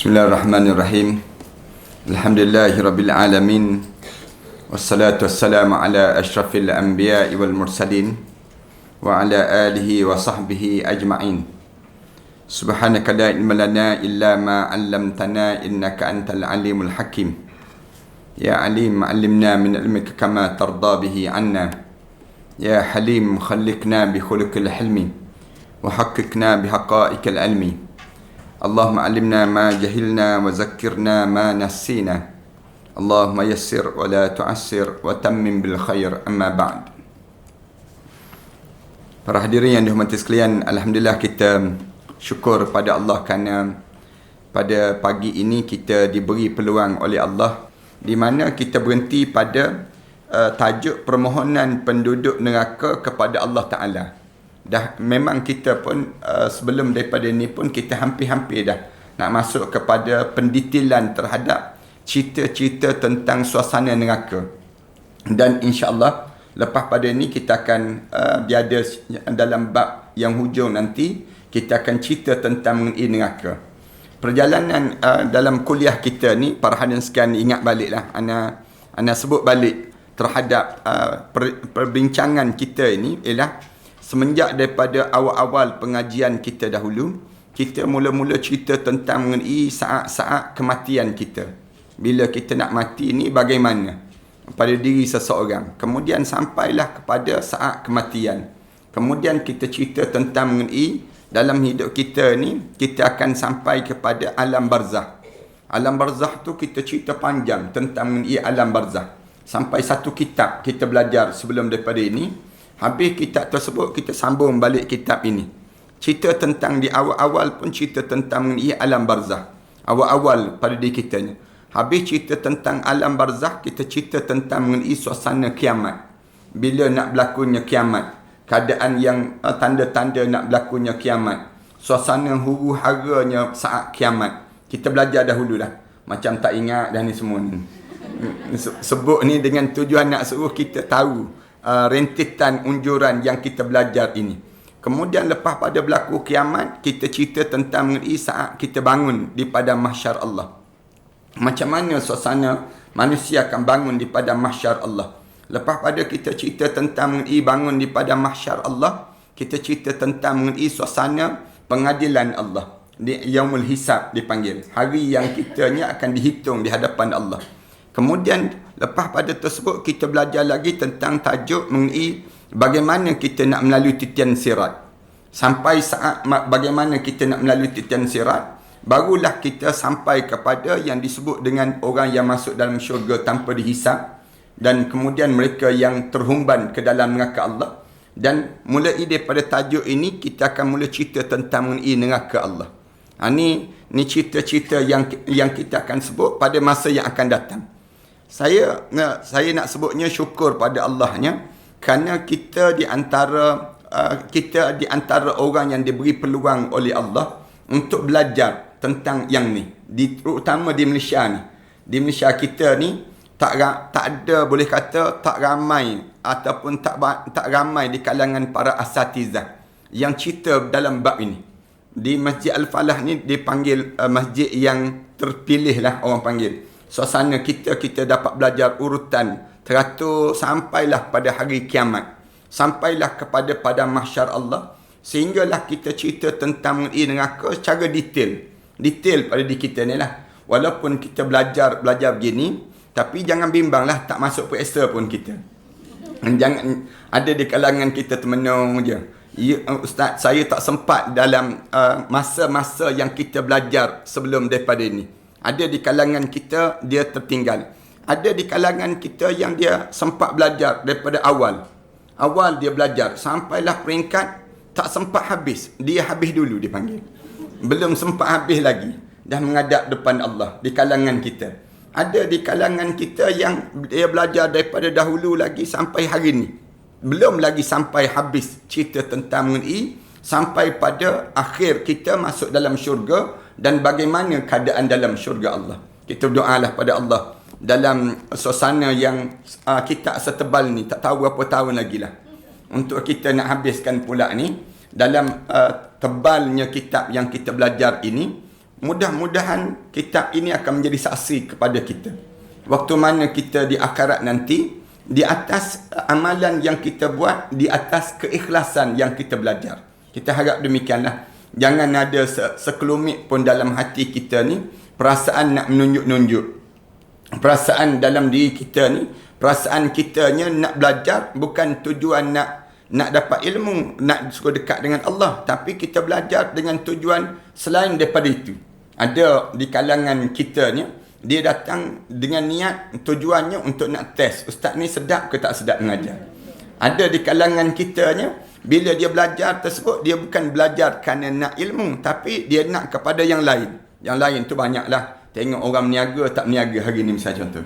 Bismillahirrahmanirrahim. Alhamdulillahirabbil alamin. Wassalatu wassalamu ala asyrafil anbiya'i wal mursalin wa ala alihi wa sahbihi ajma'in. Subhanaka la ilma lana illa ma 'allamtana innaka antal alimul hakim. Ya alim 'allimna min ilmika kama tarda bihi 'anna. Ya halim khalliqna bi khuluqil hilmi wa haqqqiqna bi haqa'iqil ilmi. Allahumma alimna ma jahilna wa zakkirna ma nasina. Allahumma yassir wa la tu'assir wa tammim bil khair, amma ba'd. Para hadirin yang dihormati sekalian, alhamdulillah kita syukur pada Allah kerana pada pagi ini kita diberi peluang oleh Allah di mana kita berhenti pada tajuk permohonan penduduk neraka kepada Allah Ta'ala. Dah memang kita pun sebelum daripada ni pun kita hampir-hampir dah nak masuk kepada pendetailan terhadap cerita-cerita tentang suasana neraka. Dan insya-Allah lepas pada ni kita akan biada dalam bab yang hujung nanti kita akan cerita tentang mengenai neraka. Perjalanan dalam kuliah kita ni, para hadirin sekalian, ingat baliklah ana sebut balik terhadap perbincangan kita ini ialah semenjak daripada awal-awal pengajian kita dahulu, kita mula-mula cerita tentang mengenai saat-saat kematian kita. Bila kita nak mati ni bagaimana pada diri seseorang. Kemudian sampailah kepada saat kematian. Kemudian kita cerita tentang mengenai dalam hidup kita ni, kita akan sampai kepada alam barzah. Alam barzah tu kita cerita panjang tentang mengenai alam barzah. Sampai satu kitab kita belajar sebelum daripada ini. Habis kitab tersebut, kita sambung balik kitab ini. Cerita tentang di awal-awal pun cerita tentang mengenai alam barzah. Awal-awal pada diri kita ni. Habis cerita tentang alam barzah, kita cerita tentang mengenai suasana kiamat. Bila nak berlakunya kiamat. Keadaan yang tanda-tanda nak berlakunya kiamat. Suasana huru-haranya saat kiamat. Kita belajar dahulu dah. Macam tak ingat dah ni semua ni. Sebut ni dengan tujuan nak suruh kita tahu rentetan unjuran yang kita belajar ini. Kemudian lepas pada berlaku kiamat, kita cerita tentang mengenai saat kita bangun di padang mahsyar Allah. Macam mana suasana manusia akan bangun di padang mahsyar Allah. Lepas pada kita cerita tentang mengenai bangun di padang mahsyar Allah, kita cerita tentang mengenai suasana pengadilan Allah. Di Yaumul Hisab dipanggil. Hari yang kitanya akan dihitung di hadapan Allah. Kemudian lepas pada tersebut kita belajar lagi tentang tajuk mengenai bagaimana kita nak melalui titian sirat. Sampai saat bagaimana kita nak melalui titian sirat, barulah kita sampai kepada yang disebut dengan orang yang masuk dalam syurga tanpa dihisab, dan kemudian mereka yang terhumban ke dalam neraka Allah. Dan mulai daripada tajuk ini kita akan mula cerita tentang mengenai neraka Allah. Ni cerita-cerita yang kita akan sebut pada masa yang akan datang. Saya nak sebutnya syukur pada Allahnya kerana kita di antara orang yang diberi peluang oleh Allah untuk belajar tentang yang ni, terutama di Malaysia ni. Di Malaysia kita ni tak ada, boleh kata tak ramai ataupun tak ramai di kalangan para asatizah yang cerita dalam bab ini. Di Masjid Al-Falah ni dipanggil masjid yang terpilih lah orang panggil. Suasana kita dapat belajar urutan teratur sampailah pada hari kiamat. Sampailah kepada padang mahsyar Allah. Sehinggalah kita cerita tentang mengenai neraka secara detail. Detail pada diri kita ni lah. Walaupun kita belajar begini, tapi jangan bimbanglah tak masuk periksa pun kita. Jangan ada di kalangan kita termenung je. Ya, Ustaz, saya tak sempat dalam masa-masa yang kita belajar sebelum daripada ini. Ada di kalangan kita dia tertinggal. Ada di kalangan kita yang dia sempat belajar daripada awal. Awal dia belajar sampailah peringkat tak sempat habis. Dia habis dulu dipanggil. Belum sempat habis lagi. Dah menghadap depan Allah di kalangan kita. Ada di kalangan kita yang dia belajar daripada dahulu lagi sampai hari ni. Belum lagi sampai habis cerita tentang mengenai sampai pada akhir kita masuk dalam syurga dan bagaimana keadaan dalam syurga Allah. Kita berdoalah pada Allah dalam suasana yang kita setebal ni, tak tahu berapa tahun lagi lah untuk kita nak habiskan pula ni. Dalam tebalnya kitab yang kita belajar ini, mudah-mudahan kitab ini akan menjadi saksi kepada kita. Waktu mana kita di akhirat nanti, di atas amalan yang kita buat, di atas keikhlasan yang kita belajar. Kita harap demikianlah. Jangan ada sekelumit pun dalam hati kita ni perasaan nak menunjuk-nunjuk. Perasaan dalam diri kita ni, perasaan kitanya nak belajar bukan tujuan nak dapat ilmu, nak suka dekat dengan Allah, tapi kita belajar dengan tujuan selain daripada itu. Ada di kalangan kita ni, dia datang dengan niat tujuannya untuk nak test ustaz ni sedap ke tak sedap mengajar. Ada di kalangan kita ni, bila dia belajar tersebut, dia bukan belajar kerana nak ilmu, tapi dia nak kepada yang lain. Yang lain tu banyaklah. Tengok orang meniaga tak meniaga hari ni misalnya contoh.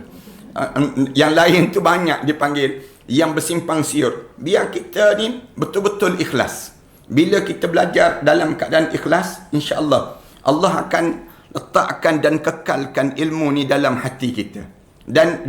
Yang lain tu banyak dipanggil yang bersimpang siur. Biar kita ni betul-betul ikhlas. Bila kita belajar dalam keadaan ikhlas, insya-Allah Allah akan letakkan dan kekalkan ilmu ni dalam hati kita dan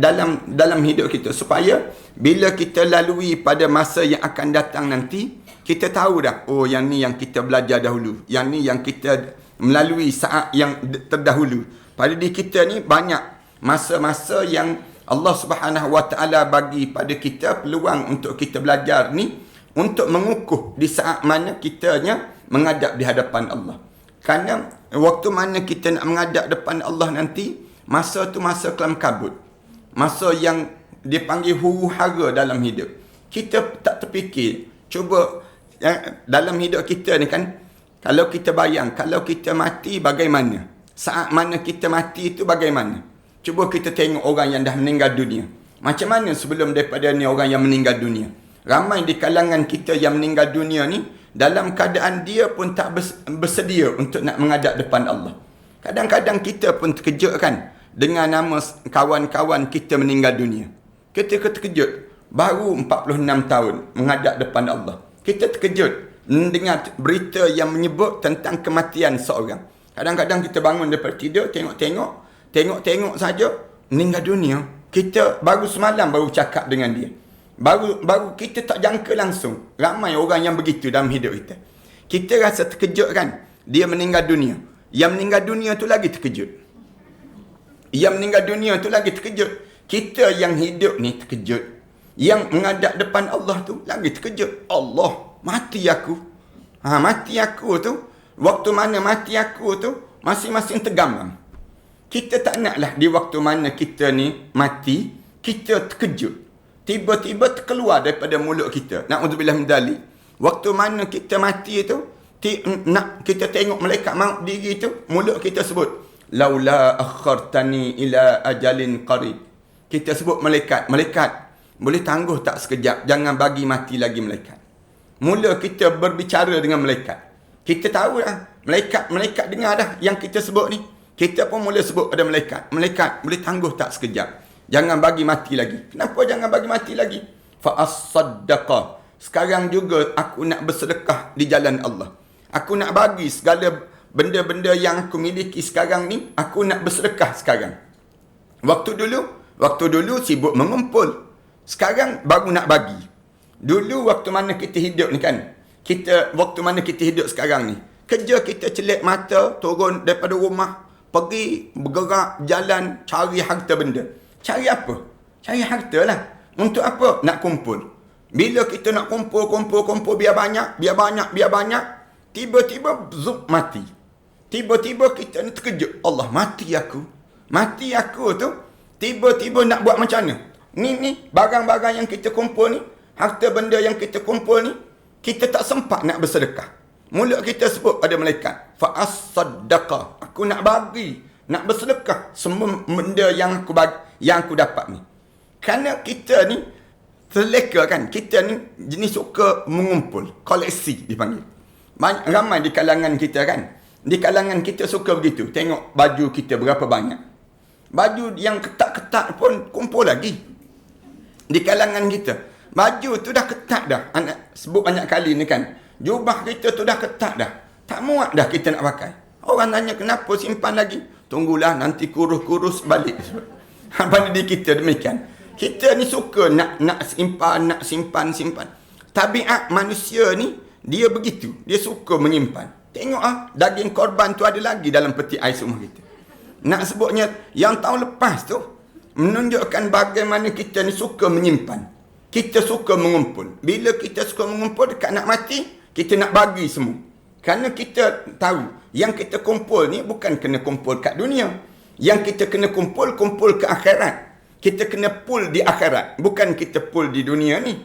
dalam hidup kita, supaya bila kita lalui pada masa yang akan datang nanti, kita tahu dah, oh yang ni yang kita belajar dahulu, yang ni yang kita melalui saat yang terdahulu. Pada diri kita ni banyak masa-masa yang Allah Subhanahu Wa Taala bagi pada kita peluang untuk kita belajar ni, untuk mengukuh di saat mana kitanya menghadap di hadapan Allah. Kerana waktu mana kita nak menghadap depan Allah nanti, masa tu masa kelam kabut. Masa yang dipanggil huru-hara dalam hidup. Kita tak terfikir. Cuba dalam hidup kita ni kan, kalau kita bayang, kalau kita mati bagaimana? Saat mana kita mati itu bagaimana? Cuba kita tengok orang yang dah meninggal dunia. Macam mana sebelum daripada ni orang yang meninggal dunia? Ramai di kalangan kita yang meninggal dunia ni, dalam keadaan dia pun tak bersedia untuk nak menghadap depan Allah. Kadang-kadang kita pun terkejut kan, dengan nama kawan-kawan kita meninggal dunia. Kita terkejut, baru 46 tahun menghadap depan Allah. Kita terkejut mendengar berita yang menyebut tentang kematian seorang. Kadang-kadang kita bangun daripada tidur, tengok saja meninggal dunia. Kita baru semalam baru cakap dengan dia. Baru kita tak jangka langsung. Ramai orang yang begitu dalam hidup kita. Kita rasa terkejut kan, dia meninggal dunia. Yang meninggal dunia tu lagi terkejut. Yang meninggal dunia tu lagi terkejut. Kita yang hidup ni terkejut. Yang menghadap depan Allah tu lagi terkejut. Allah, mati aku. Mati aku tu, waktu mana mati aku tu, masing-masing tergamam. Kita tak naklah di waktu mana kita ni mati, kita terkejut. Tiba-tiba terkeluar daripada mulut kita. Na'udzubillah min dzalik. Waktu mana kita mati tu, nak kita tengok malaikat maut diri tu, mulut kita sebut, laula akhartani ila ajalin qarib. Kita sebut malaikat, boleh tangguh tak sekejap? Jangan bagi mati lagi malaikat. Mula kita berbicara dengan malaikat. Kita tahu dah, malaikat dengar dah yang kita sebut ni. Kita pun mula sebut pada malaikat, boleh tangguh tak sekejap? Jangan bagi mati lagi. Kenapa jangan bagi mati lagi? Fa as-saddaqa. Sekarang juga aku nak bersedekah di jalan Allah. Aku nak bagi segala benda-benda yang aku miliki sekarang ni, aku nak bersedekah sekarang. Waktu dulu sibuk mengumpul. Sekarang baru nak bagi. Dulu waktu mana kita hidup ni kan, waktu mana kita hidup sekarang ni, kerja kita celik mata, turun daripada rumah, pergi bergerak jalan cari harta benda. Cari apa? Cari harta lah. Untuk apa? Nak kumpul. Bila kita nak kumpul, biar banyak. Tiba-tiba, zup, mati. Tiba-tiba kita ni terkejut. Allah, mati aku. Mati aku tu, tiba-tiba nak buat macam mana? Ni, barang-barang yang kita kumpul ni, harta benda yang kita kumpul ni, kita tak sempat nak bersedekah. Mulut kita sebut pada malaikat, fa'as-saddaqa. Aku nak bagi, nak bersedekah semua benda yang aku dapat ni. Kerana kita ni terleka kan, kita ni jenis suka mengumpul, koleksi dipanggil. Ramai di kalangan kita kan, di kalangan kita suka begitu. Tengok baju kita berapa banyak, baju yang ketat-ketat pun kumpul lagi. Di kalangan kita, baju tu dah ketat dah, anak sebut banyak kali ni kan, jubah kita tu dah ketat dah, tak muat dah kita nak pakai. Orang tanya kenapa simpan lagi? Tunggulah nanti kurus-kurus balik. Pada diri kita demikian. Kita ni suka nak simpan. Tabiat manusia ni dia begitu. Dia suka menyimpan. Tengok daging korban tu ada lagi dalam peti ais rumah kita. Nak sebutnya yang tahun lepas tu menunjukkan bagaimana kita ni suka menyimpan. Kita suka mengumpul. Bila kita suka mengumpul, dekat nak mati, kita nak bagi semua. Kerana kita tahu yang kita kumpul ni bukan kena kumpul kat dunia. Yang kita kena kumpul ke akhirat. Kita kena pool di akhirat, bukan kita pool di dunia ni.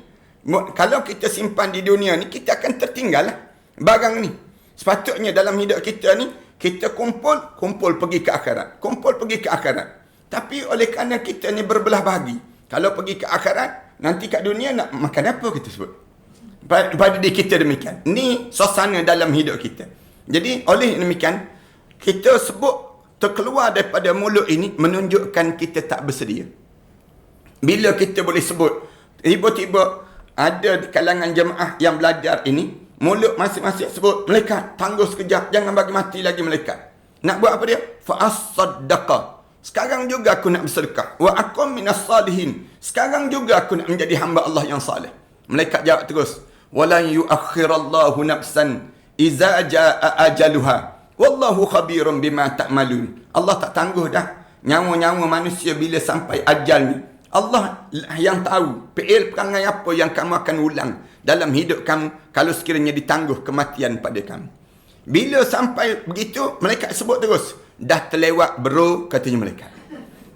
Kalau kita simpan di dunia ni, kita akan tertinggal lah barang ni. Sepatutnya dalam hidup kita ni, kita kumpul pergi ke akhirat. Kumpul pergi ke akhirat. Tapi oleh kerana kita ni berbelah bagi, kalau pergi ke akhirat, nanti kat dunia nak makan apa kita sebut. Pada diri kita demikian. Ni suasana dalam hidup kita. Jadi oleh demikian, kita sebut terkeluar daripada mulut ini menunjukkan kita tak bersedia. Bila kita boleh sebut, tiba-tiba ada di kalangan jemaah yang belajar ini, mulut masing-masing sebut, malaikat, tangguh sekejap, jangan bagi mati lagi malaikat. Nak buat apa dia? Fa'as-saddaqa. Sekarang juga aku nak bersedekah. Wa akum minas salihin. Sekarang juga aku nak menjadi hamba Allah yang salih. Malaikat jawab terus, walan yuakhirallahu nafsan iza jaa ajaluha. Wallahu khabirun bima ta'malun. Allah tak tangguh dah nyawa-nyawa manusia bila sampai ajalnya. Allah yang tahu fi'il perangai apa yang kamu akan ulang dalam hidup kamu kalau sekiranya ditangguh kematian pada kamu. Bila sampai begitu, malaikat sebut terus, dah terlewat bro, katanya malaikat.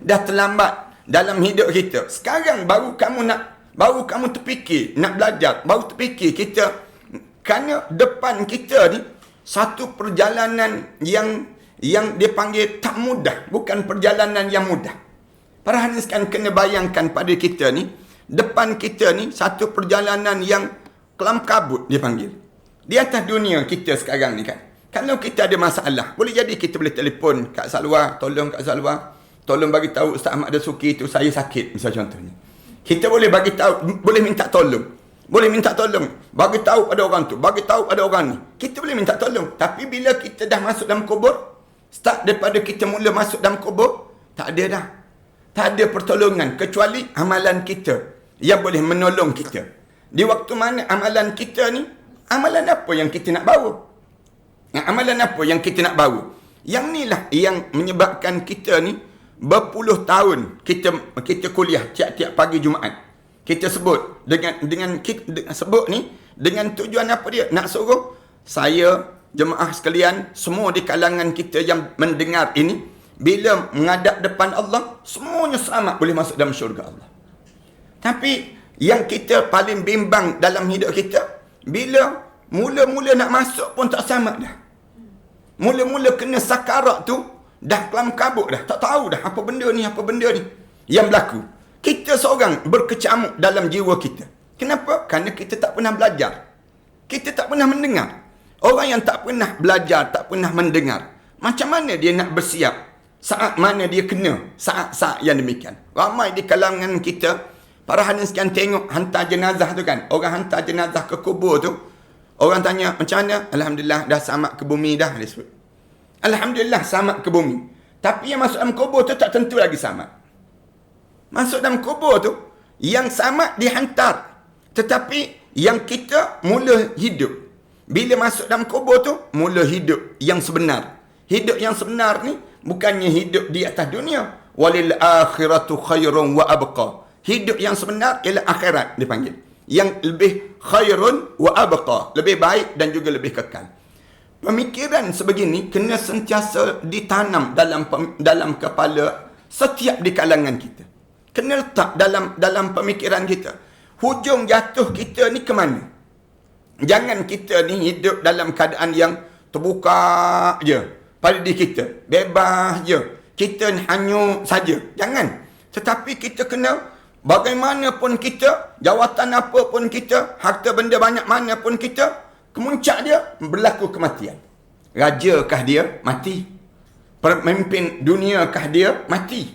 Dah terlambat dalam hidup kita. Sekarang baru kamu terfikir nak belajar, baru terfikir kita, kerana depan kita ni satu perjalanan yang dia panggil tak mudah, bukan perjalanan yang mudah. Para hadirin sekalian, kena bayangkan pada kita ni, depan kita ni satu perjalanan yang kelam kabut dia panggil. Di atas dunia kita sekarang ni kan, kalau kita ada masalah, boleh jadi kita boleh telefon Kak Salwa, tolong Kak Salwa, tolong bagi tahu Ustaz Ahmad Dasuki tu saya sakit, misal contohnya. Kita boleh bagi tahu, boleh minta tolong. Boleh minta tolong, bagi tahu pada orang tu, bagi tahu pada orang ni. Kita boleh minta tolong. Tapi bila kita dah masuk dalam kubur, start daripada kita mula masuk dalam kubur, tak ada dah. Tak ada pertolongan kecuali amalan kita yang boleh menolong kita. Di waktu mana amalan kita ni, amalan apa yang kita nak bawa? Amalan apa yang kita nak bawa? Yang ni lah yang menyebabkan kita ni berpuluh tahun kita kuliah tiap-tiap pagi Jumaat. Kita sebut dengan sebut ni dengan tujuan apa dia? Nak suruh saya, jemaah sekalian, semua di kalangan kita yang mendengar ini, bila menghadap depan Allah, semuanya selamat boleh masuk dalam syurga Allah. Tapi yang kita paling bimbang dalam hidup kita, bila mula-mula nak masuk pun tak selamat dah. Mula-mula kena sakarat tu, dah kelam kabut dah. Tak tahu dah apa benda ni yang berlaku. Kita seorang berkecamuk dalam jiwa kita. Kenapa? Kerana kita tak pernah belajar. Kita tak pernah mendengar. Orang yang tak pernah belajar, tak pernah mendengar, macam mana dia nak bersiap saat mana dia kena saat-saat yang demikian? Ramai di kalangan kita, para hadirin sekalian, tengok hantar jenazah tu kan. Orang hantar jenazah ke kubur tu, orang tanya, macam mana? Alhamdulillah dah selamat ke bumi dah, dia sebut. Alhamdulillah selamat ke bumi. Tapi yang masuk dalam kubur tu tak tentu lagi selamat. Masuk dalam kubur tu, yang selamat dihantar. Tetapi yang kita mula hidup. Bila masuk dalam kubur tu, mula hidup yang sebenar. Hidup yang sebenar ni bukannya hidup di atas dunia. Walil akhiratu khairun wa abqa. Hidup yang sebenar ialah akhirat dipanggil. Yang lebih khairun wa abqa. Lebih baik dan juga lebih kekal. Pemikiran sebegini kena sentiasa ditanam dalam kepala setiap di kalangan kita. Kena letak dalam pemikiran kita. Hujung jatuh kita ni ke mana? Jangan kita ni hidup dalam keadaan yang terbuka je pada diri kita. Bebas je. Kita hanyut saja. Jangan. Tetapi kita kena, bagaimanapun kita, jawatan apa pun kita, harta benda banyak mana pun kita, kemuncak dia berlaku kematian. Rajakah dia? Mati. Pemimpin duniakah dia? Mati.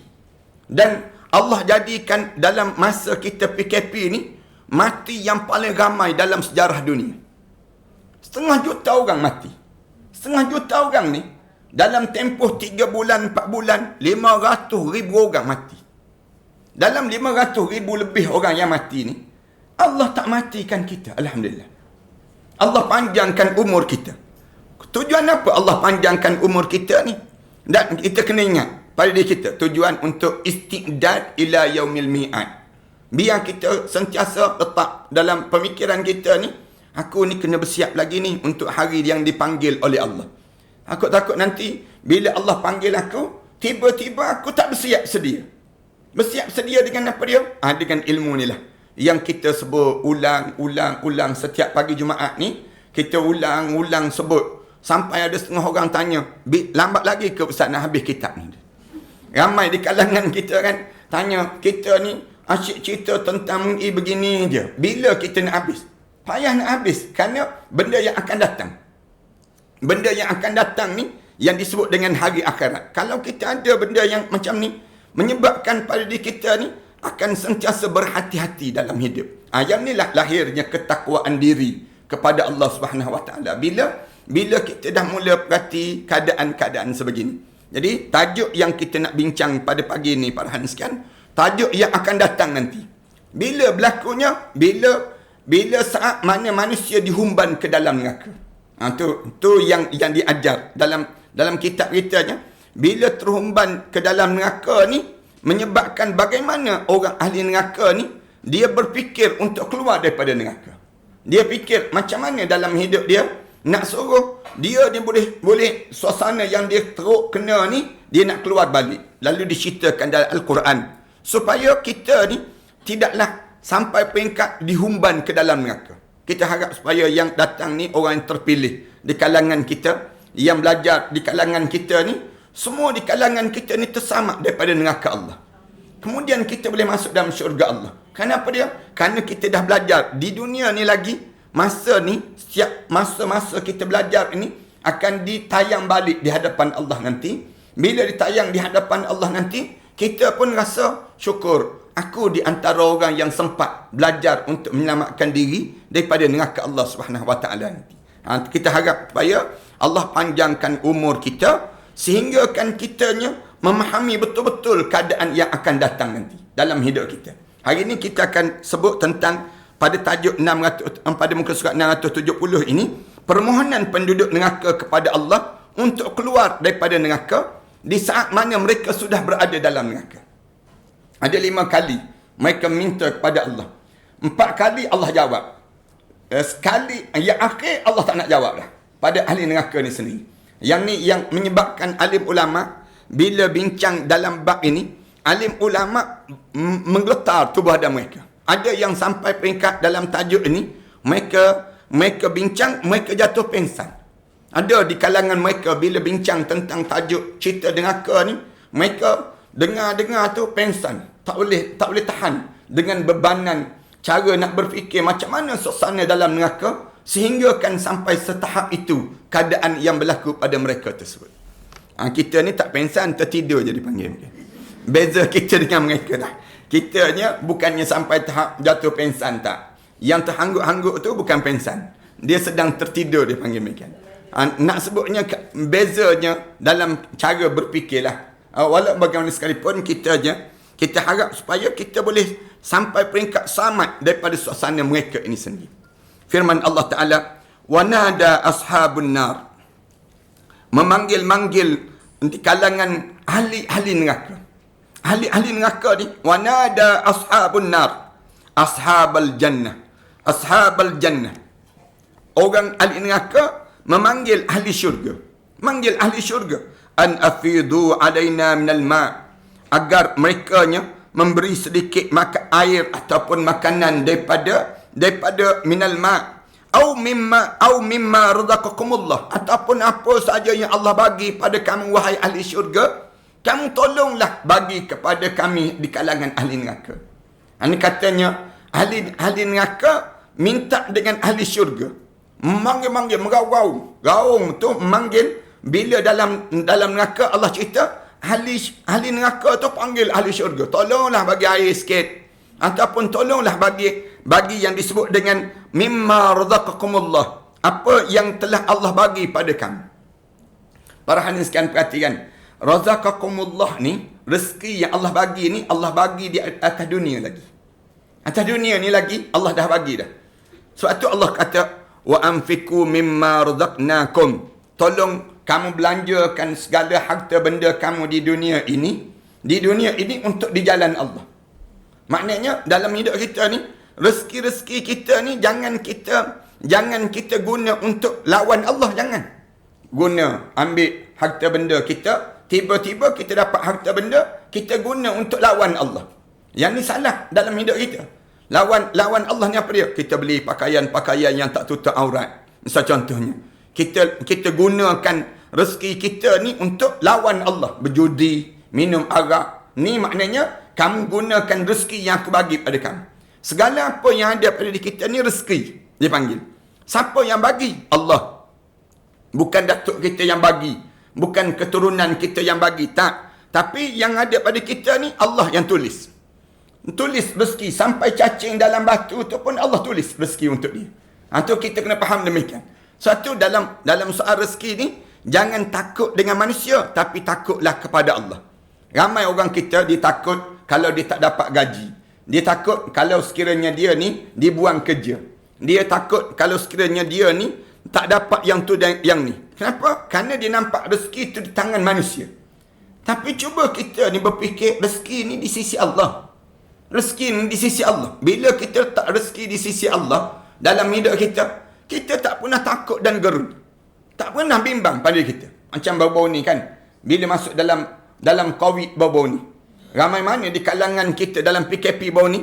Dan Allah jadikan dalam masa kita PKP ni, mati yang paling ramai dalam sejarah dunia. 500,000 orang mati. 500,000 orang ni, dalam tempoh 3 bulan, 4 bulan, 500,000 orang mati. Dalam 500,000 lebih orang yang mati ni, Allah tak matikan kita. Alhamdulillah. Allah panjangkan umur kita. Tujuan apa Allah panjangkan umur kita ni? Dan kita kena ingat pada diri kita, tujuan untuk istiqdad ila yaumil mi'ad. Biar kita sentiasa letak dalam pemikiran kita ni, aku ni kena bersiap lagi ni untuk hari yang dipanggil oleh Allah. Aku takut nanti bila Allah panggil aku, tiba-tiba aku tak bersiap sedia. Bersiap sedia dengan apa dia? Dengan ilmu ni lah. Yang kita sebut ulang setiap pagi Jumaat ni, kita ulang sebut. Sampai ada setengah orang tanya, lambat lagi ke Ustaz nak habis kitab ni? Ramai di kalangan kita kan tanya, kita ni asyik cerita tentang MUI begini je. Bila kita nak habis? Payah nak habis. Kerana benda yang akan datang. Benda yang akan datang ni, yang disebut dengan hari akhirat. Kalau kita ada benda yang macam ni, menyebabkan pada diri kita ni, akan sentiasa berhati-hati dalam hidup. Yang ni lah lahirnya ketakwaan diri kepada Allah Subhanahu Wa Taala. Bila kita dah mula perhati keadaan-keadaan sebegini. Jadi, tajuk yang kita nak bincang pada pagi ni, para hadirin sekalian, tajuk yang akan datang nanti. Bila berlakunya? Bila saat mana manusia dihumban ke dalam neraka. Tu yang diajar dalam kitab kitanya. Bila terhumban ke dalam neraka ni, menyebabkan bagaimana orang ahli neraka ni, dia berfikir untuk keluar daripada neraka. Dia fikir macam mana dalam hidup dia, nak suruh dia boleh suasana yang dia teruk kena ni, dia nak keluar balik. Lalu diceritakan dalam Al-Quran. Supaya kita ni tidaklah sampai peringkat dihumban ke dalam neraka. Kita harap supaya yang datang ni orang yang terpilih di kalangan kita, yang belajar di kalangan kita ni, semua di kalangan kita ni tersamak daripada neraka Allah. Kemudian kita boleh masuk dalam syurga Allah. Kenapa dia? Kerana kita dah belajar di dunia ni lagi. Masa ni, setiap masa-masa kita belajar ini akan ditayang balik di hadapan Allah nanti. Bila ditayang di hadapan Allah nanti, kita pun rasa syukur. Aku di antara orang yang sempat belajar untuk menyelamatkan diri daripada neraka Allah Subhanahu Wa Taala nanti. Kita harap supaya Allah panjangkan umur kita, sehingga kan kitanya memahami betul-betul keadaan yang akan datang nanti dalam hidup kita. Hari ini kita akan sebut tentang pada tajuk pada muka surat 670 ini, permohonan penduduk neraka kepada Allah untuk keluar daripada neraka di saat mana mereka sudah berada dalam neraka. Ada 5 kali mereka minta kepada Allah. 4 kali Allah jawab. Sekali yang akhir Allah tak nak jawab dah pada ahli neraka ni sendiri. Yang ni yang menyebabkan alim ulama bila bincang dalam bab ini, alim ulama menggeletar tubuh badan mereka. Ada yang sampai peringkat dalam tajuk ini, mereka bincang, mereka jatuh pingsan. Ada di kalangan mereka bila bincang tentang tajuk cerita neraka ni, mereka dengar tu pingsan. Tak boleh tahan dengan bebanan cara nak berfikir macam mana suasana dalam neraka, sehingga kan sampai setahap itu keadaan yang berlaku pada mereka tersebut. Kita ni tak pingsan, tertidur je dipanggil. Beza kita dengan mereka dah. Kitanya bukannya sampai tahap jatuh pingsan, tak. Yang terhangguk-hangguk tu bukan pingsan. Dia sedang tertidur, dia panggil mereka. Nak sebutnya bezanya dalam cara berfikirlah. Walau bagaimana sekalipun kita harap supaya kita boleh sampai peringkat selamat daripada suasana mereka ini sendiri. Firman Allah Ta'ala, وَنَادَى أَصْحَابُ النَّارِ, memanggil-manggil di kalangan ahli neraka. Ahli neraka ni, وَنَادَى أَصْحَابُ النَّارِ أَصْحَابَ الْجَنَّةِ أَصْحَابَ الْجَنَّةِ. Orang ahli neraka memanggil ahli syurga. Manggil ahli syurga. أَنْ أَفِيضُوا عَلَيْنَا مِنَ الْمَاءِ, agar merekanya memberi sedikit air ataupun makanan daripada minal ma' au mimma razaqakumullah, ataupun apa saja yang Allah bagi pada kamu wahai ahli syurga, kamu tolonglah bagi kepada kami di kalangan ahli neraka. Ini katanya ahli neraka minta dengan ahli syurga, memanggil meraung tu memanggil. Bila dalam neraka Allah cerita, ahli neraka tu panggil ahli syurga, tolonglah bagi air sikit, ataupun tolonglah bagi yang disebut dengan mimma razaqakumullah, apa yang telah Allah bagi pada kamu. Para hadirin sekalian perhatikan, razaqakumullah ni, rezeki yang Allah bagi ni, Allah bagi di atas dunia lagi. Atas dunia ni lagi Allah dah bagi dah. Sebab tu Allah kata, wa anfiqu mimma razaqnakum, tolong kamu belanjakan segala harta benda kamu di dunia ini untuk di jalan Allah. Maknanya dalam hidup kita ni, rezeki-rezeki kita ni jangan kita guna untuk lawan Allah, jangan. Guna ambil harta benda kita, tiba-tiba kita dapat harta benda, kita guna untuk lawan Allah. Yang ni salah dalam hidup kita. Lawan Allah ni apa dia? Kita beli pakaian-pakaian yang tak tutup aurat. Misal contohnya, kita gunakan rezeki kita ni untuk lawan Allah, berjudi, minum arak. Ni maknanya kamu gunakan rezeki yang aku bagi pada kamu. Segala apa yang ada pada diri kita ni rezeki dipanggil. Siapa yang bagi? Allah. Bukan datuk kita yang bagi, bukan keturunan kita yang bagi, tak. Tapi yang ada pada kita ni Allah yang tulis rezeki. Sampai cacing dalam batu tu pun Allah tulis rezeki untuk dia. Tu kita kena faham demikian. Satu, dalam soal rezeki ni, jangan takut dengan manusia, tapi takutlah kepada Allah. Ramai orang kita, dia takut kalau dia tak dapat gaji. Dia takut kalau sekiranya dia ni dibuang kerja. Dia takut kalau sekiranya dia ni tak dapat yang tu dan yang ni. Kenapa? Kerana dia nampak rezeki itu di tangan manusia. Tapi cuba kita ni berfikir, rezeki ni di sisi Allah. Rezeki ni di sisi Allah. Bila kita letak rezeki di sisi Allah dalam hidup kita, kita tak pernah takut dan gerun. Tak pernah bimbang pada kita. Macam baru-baru ni kan, bila masuk dalam COVID baru-baru ni, ramai mana di kalangan kita dalam PKP baru ni,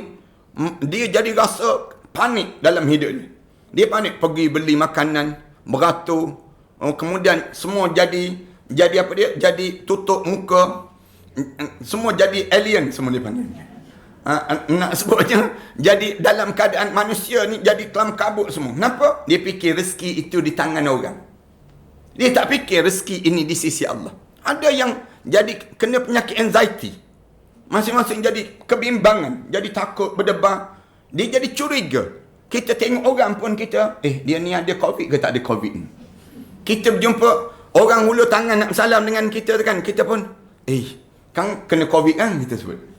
dia jadi rasa panik dalam hidup dia. Dia panik pergi beli makanan, beratur, kemudian semua jadi apa dia? Jadi tutup muka, semua jadi alien semua dia panggil. Nak sebutnya, jadi dalam keadaan manusia ni jadi kelam kabut semua. Kenapa? Dia fikir rezeki itu di tangan orang. Dia tak fikir rezeki ini di sisi Allah. Ada yang jadi kena penyakit anxiety. Masing-masing jadi kebimbangan, jadi takut, berdebar. Dia jadi curiga. Kita tengok orang pun kita, dia ni ada COVID ke tak ada COVID ni? Kita berjumpa orang hulur tangan nak salam dengan kita kan, kita pun, kan kena COVID kan, kita sebut.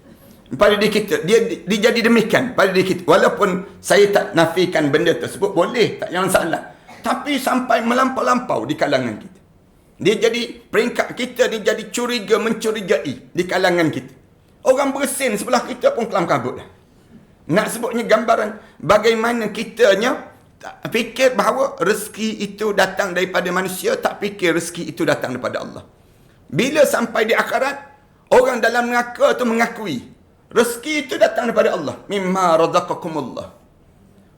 Pada diri kita, dia jadi demikian pada diri kita. Walaupun saya tak nafikan benda tersebut, boleh, tak yang salah. Tapi sampai melampau-lampau di kalangan kita. Dia jadi, peringkat kita ni jadi curiga, mencurigai di kalangan kita. Orang bersin sebelah kita pun kelam kabut dah. Nak sebutnya gambaran bagaimana kitanya fikir bahawa rezeki itu datang daripada manusia, tak fikir rezeki itu datang daripada Allah. Bila sampai di akhirat, orang dalam neraka tu mengakui rezeki itu datang daripada Allah. Mimma razaqakumullah.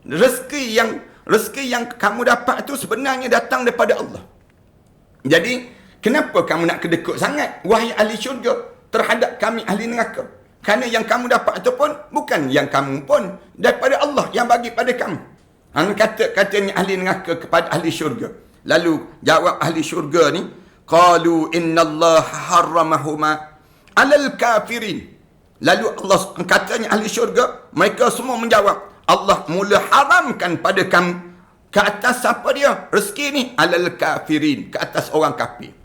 Rezeki yang kamu dapat tu sebenarnya datang daripada Allah. Jadi, kenapa kamu nak kedekut sangat, wahai ahli syurga, terhadap kami ahli neraka? Kerana yang kamu dapat itu pun bukan yang kamu pun, daripada Allah yang bagi pada kamu. Katanya ahli neraka kepada ahli syurga. Lalu jawab ahli syurga ni, qalu innallaha harramahuma 'alal kafirin. Lalu Allah katanya ahli syurga, mereka semua menjawab, Allah mula haramkan pada kamu ke atas apa dia? Rezeki ni 'alal kafirin, ke atas orang kafir.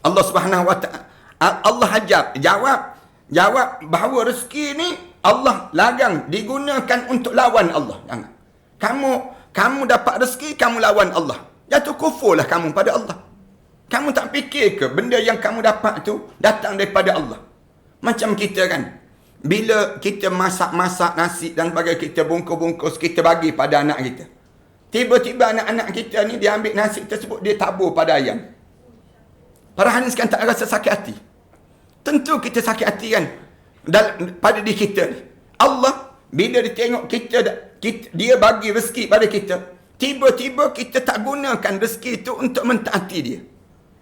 Allah Subhanahu wa taala, Allah jawab bahawa rezeki ni Allah larang digunakan untuk lawan Allah. Jangan. Kamu dapat rezeki, kamu lawan Allah. Jatuh kufurlah kamu pada Allah. Kamu tak fikir ke benda yang kamu dapat tu datang daripada Allah? Macam kita kan, bila kita masak-masak nasi dan sebagainya, kita bungkus-bungkus, kita bagi pada anak kita. Tiba-tiba anak-anak kita ni, dia ambil nasi tersebut, dia tabur pada ayam. Para hadis kan tak rasa sakit hati. Tentu kita sakit hati kan pada diri kita ni. Allah bila dia tengok kita, dia bagi rezeki pada kita, tiba-tiba kita tak gunakan rezeki itu untuk mentaati dia.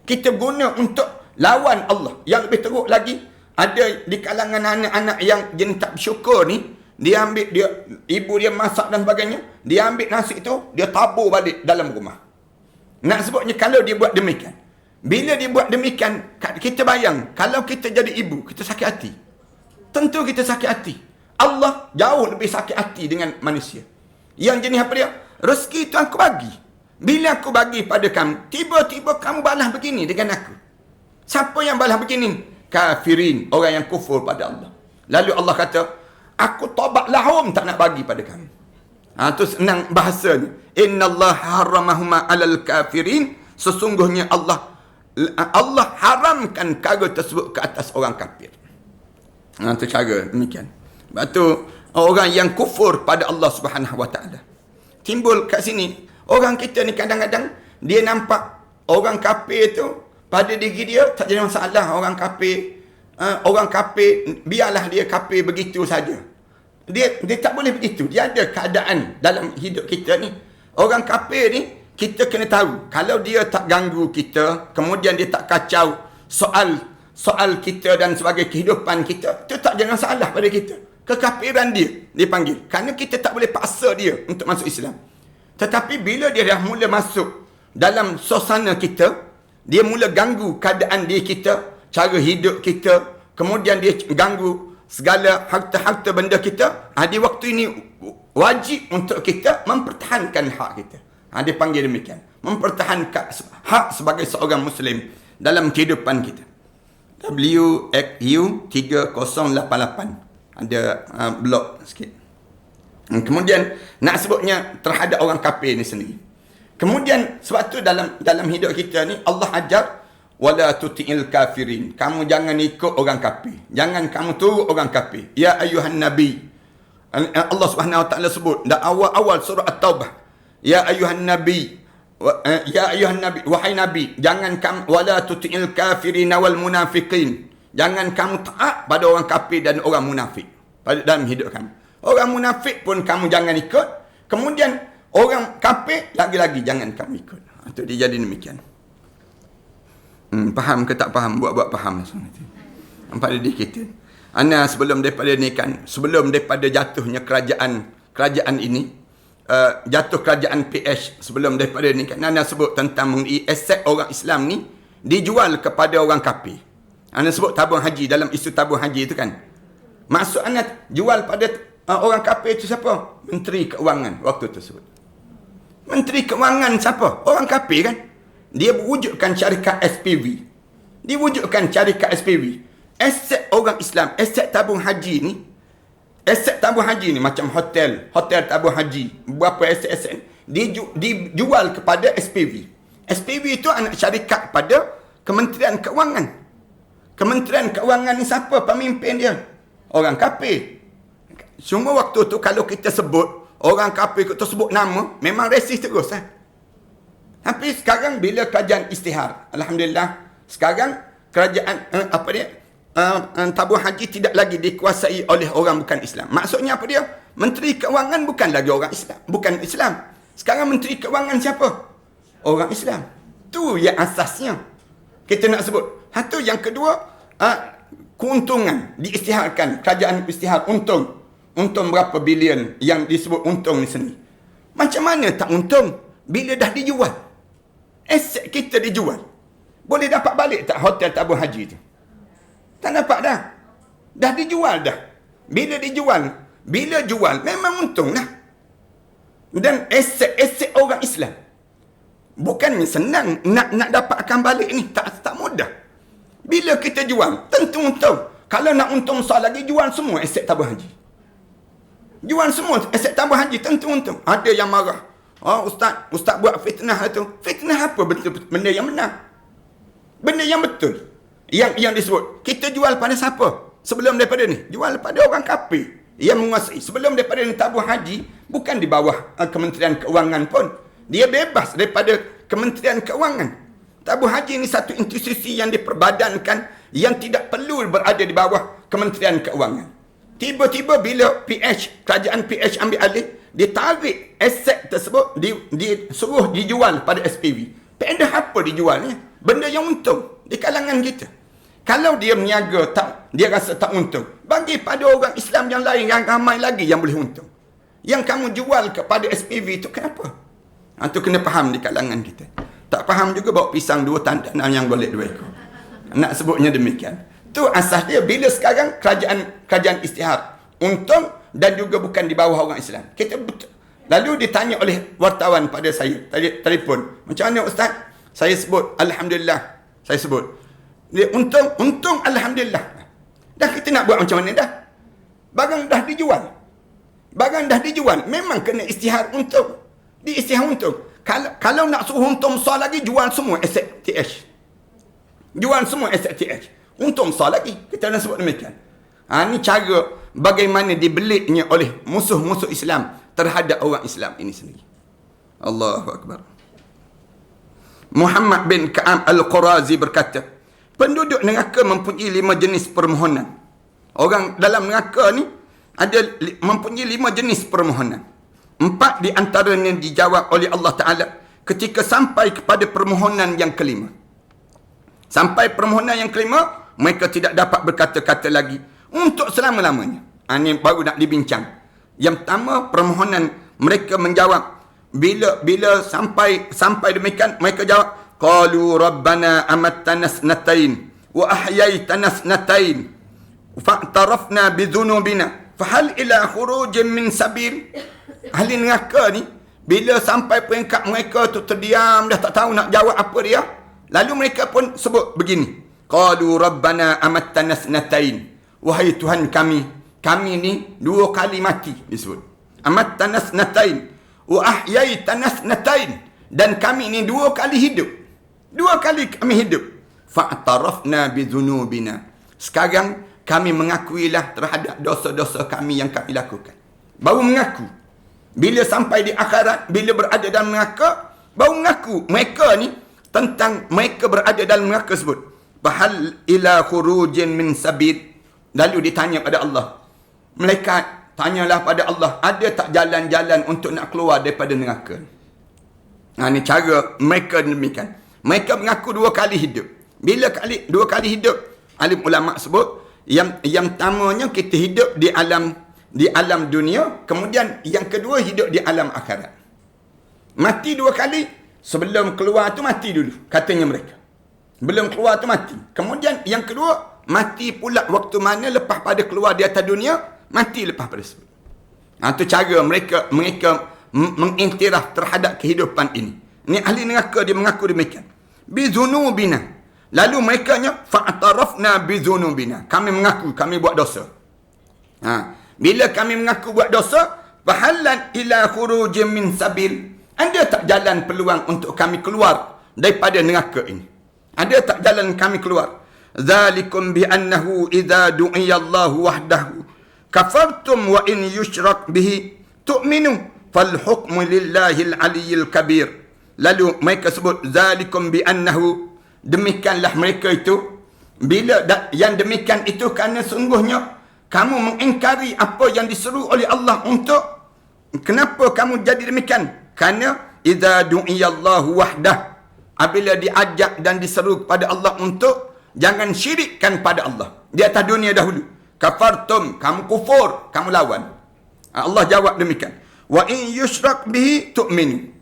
Kita guna untuk lawan Allah. Yang lebih teruk lagi, ada di kalangan anak-anak yang jenis tak bersyukur ni, dia ambil, ibu dia masak dan sebagainya, dia ambil nasi itu, dia tabur balik dalam rumah. Nak sebutnya kalau dia buat demikian, bila dia buat demikian, kita bayang, kalau kita jadi ibu, kita sakit hati. Tentu kita sakit hati. Allah jauh lebih sakit hati dengan manusia. Yang jenis apa dia? Rezeki itu aku bagi. Bila aku bagi pada kamu, tiba-tiba kamu balas begini dengan aku. Siapa yang balas begini? Kafirin, orang yang kufur pada Allah. Lalu Allah kata, aku taubat lahum, tak nak bagi pada kamu. Tu senang bahasa ni. Innallaha harramahuma 'alal kafirin. sesungguhnya Allah haramkan perkara tersebut ke atas orang kafir. Itu cara demikian. Sebab tu orang yang kufur pada Allah Subhanahu Wa Taala timbul kat sini. Orang kita ni kadang-kadang dia nampak orang kafir tu pada diri dia tak jadi masalah. Orang kafir biarlah dia kafir begitu saja. Dia tak boleh begitu. Dia ada keadaan dalam hidup kita ni. Orang kafir ni kita kena tahu kalau dia tak ganggu kita, kemudian dia tak kacau soal kita dan sebagai kehidupan kita, itu tak jadi masalah pada kita. Kekafiran dia dipanggil. Kerana kita tak boleh paksa dia untuk masuk Islam. Tetapi bila dia dah mula masuk dalam suasana kita, dia mula ganggu keadaan diri kita, cara hidup kita, kemudian dia ganggu segala harta-harta benda kita, di waktu ini wajib untuk kita mempertahankan hak kita. Dia panggil demikian. Mempertahankan hak sebagai seorang Muslim dalam kehidupan kita. WXU 3088. Ada blok sikit. Kemudian nak sebutnya terhadap orang kafir ni sendiri. Kemudian sebab tu dalam hidup kita ni Allah ajar wala tuti'il kafirin. Kamu jangan ikut orang kafir. Jangan kamu turut orang kafir. Ya ayuhan nabi. Allah Subhanahu Wa Taala sebut dalam awal surah At-Taubah. Ya ayuhan nabi. Ya ayuhan nabi, wahai nabi, jangan kamu wala tuti'il kafirin wal munafiqin. Jangan kamu taat pada orang kafir dan orang munafik pada dalam hidup kamu. Orang munafik pun kamu jangan ikut. Kemudian orang kafir lagi-lagi jangan kamu ikut. Itu dia jadi demikian. Faham ke tak faham? Buat faham pada diri kita. Ana sebelum daripada ni kan, sebelum daripada jatuhnya kerajaan ini, jatuh kerajaan PH, sebelum daripada ni kan, Ana sebut tentang mengenai aset orang Islam ni dijual kepada orang kafir. Ana sebut tabung haji, dalam isu tabung haji itu kan. Maksud Ana jual pada orang kafir itu siapa? Menteri Keuangan waktu tersebut. Menteri Keuangan siapa? Orang kafir kan. Dia wujudkan syarikat SPV. Diwujudkan syarikat SPV. Aset orang Islam, aset tabung haji ni, aset tabung haji ni macam hotel tabung haji, berapa aset-aset dijual kepada SPV. SPV itu anak syarikat pada Kementerian Keuangan. Kementerian Keuangan ni siapa pemimpin dia? Orang kafir. Semua waktu tu kalau kita sebut orang kafir, kita sebut nama, memang resis terus. Tapi sekarang bila kerajaan istihar, alhamdulillah, sekarang kerajaan tabung haji tidak lagi dikuasai oleh orang bukan Islam. Maksudnya apa dia? Menteri Keuangan bukan lagi orang Islam, bukan Islam. Sekarang Menteri Keuangan siapa? Orang Islam. Tu yang asasnya kita nak sebut. Satu, yang kedua, keuntungan diisytiharkan, kerajaan istihar untung berapa bilion yang disebut untung ni sendiri. Macam mana tak untung bila dah dijual? Aset kita dijual. Boleh dapat balik tak hotel tabung haji tu? Tak dapat dah. Dah dijual dah. Bila jual memang untung lah. Dan aset orang Islam. Bukannya senang nak dapatkan balik ni. Tak mudah. Bila kita jual, tentu untung. Kalau nak untung soal lagi, jual semua aset tabung haji. Jual semua aset tabung haji, tentu untung. Ada yang marah. Oh, Ustaz buat fitnah tu. Fitnah apa? Benda yang benar. Benda yang betul. Yang disebut. Kita jual pada siapa? Sebelum daripada ni. Jual pada orang kafir yang menguasai. Sebelum daripada ni tabung haji, bukan di bawah Kementerian Keuangan pun. Dia bebas daripada Kementerian Keuangan. Tabung haji ni satu institusi yang diperbadankan, yang tidak perlu berada di bawah Kementerian Keuangan. Tiba-tiba bila kerajaan PH ambil alih, dia tarik aset tersebut, disuruh dijual pada SPV. Pada apa dijualnya? Benda yang untung di kalangan kita. Kalau dia meniaga, dia rasa tak untung, bagi pada orang Islam yang lain, yang ramai lagi yang boleh untung. Yang kamu jual kepada SPV itu kenapa? Itu kena faham di kalangan kita. Tak faham juga bawa pisang dua tandan yang golek dua ekor. Nak sebutnya demikian. Itu asas dia. Bila sekarang kerajaan istihar untung dan juga bukan di bawah orang Islam. Lalu ditanya oleh wartawan pada saya, telefon. Macam mana Ustaz? Saya sebut alhamdulillah. Saya sebut. Dia untung alhamdulillah. Dah kita nak buat macam mana dah? Barang dah dijual. Memang kena istihar untung. Diistihar untung. Kalau nak suruh untung besar lagi, jual semua aset TH. Jual semua aset TH. Untung besar lagi. Kita nak sebut demikian. Ini cara bagaimana dibeliknya oleh musuh-musuh Islam terhadap orang Islam ini sendiri. Allahu Akbar. Muhammad bin Ka'ab Al-Qurazi berkata, penduduk neraka mempunyai 5 jenis permohonan. Orang dalam neraka ni mempunyai 5 jenis permohonan. 4 di antaranya dijawab oleh Allah Ta'ala ketika sampai kepada permohonan yang kelima. Sampai permohonan yang kelima, mereka tidak dapat berkata-kata lagi untuk selama-lamanya. Ini baru nak dibincang. Yang pertama, permohonan mereka menjawab. Bila sampai demikian, mereka jawab, qalu rabbana amattana snatain wa ahyaytana snatain fa'tarafna bidhunubina fahal ila khurujin min sabil. Ahli neraka ni, bila sampai peringkat mereka tu terdiam, dah tak tahu nak jawab apa dia, lalu mereka pun sebut begini, qalu rabbana amattana snatain, wahai Tuhan kami ni 2 kali mati disebut. Amattana snatain wa ahyaytana snatain, dan kami ni 2 kali hidup. 2 kali kami hidup. Fa'tarafna bidhunubina, sekarang kami mengakuilah terhadap dosa-dosa kami yang kami lakukan. Baru mengaku. Bila sampai di akhirat, bila berada dalam neraka, baru mengaku mereka ni tentang mereka berada dalam neraka sebut. Fahal ila khurujin min sabil. Lalu ditanya pada Allah. Malaikat tanyalah pada Allah, ada tak jalan-jalan untuk nak keluar daripada neraka? Ini cara mereka demikian. Mereka mengaku 2 kali hidup. Bila 2 kali hidup, alim ulama sebut, yang pertamanya kita hidup di alam dunia, kemudian yang kedua hidup di alam akhirat. Mati 2 kali, sebelum keluar tu mati dulu, katanya mereka. Belum keluar tu mati. Kemudian yang kedua, mati pula waktu mana lepas pada keluar di atas dunia, mati lepas pada sebut. Itu cara mereka mengiktiraf terhadap kehidupan ini. Ini ahli neraka, dia mengaku demikian. Bizunubina. Lalu mereka nya fa'tarafna bizunubina. Kami mengaku kami buat dosa. Bila kami mengaku buat dosa, fahalan ila khurujin min sabil. Ada tak jalan peluang untuk kami keluar daripada neraka ini? Ada tak jalan kami keluar? Zalikum bi annahu idza du'iya Allah wahdahu kafartum wa in yushrak bihi tu'minu fal hukmu lillahi al-aliyyil kabir. Lalu mereka sebut zalikum bi annahu, demikianlah mereka itu, bila yang demikian itu kerana sungguhnya kamu mengingkari apa yang diseru oleh Allah untuk. Kenapa kamu jadi demikian? Kerana idza du'iyallahu wahdah, apabila diajak dan diseru kepada Allah untuk jangan syirikkan pada Allah di atas dunia dahulu, kafartum, kamu kufur, kamu lawan. Allah jawab demikian. Wa in yushrak bihi tu'minu.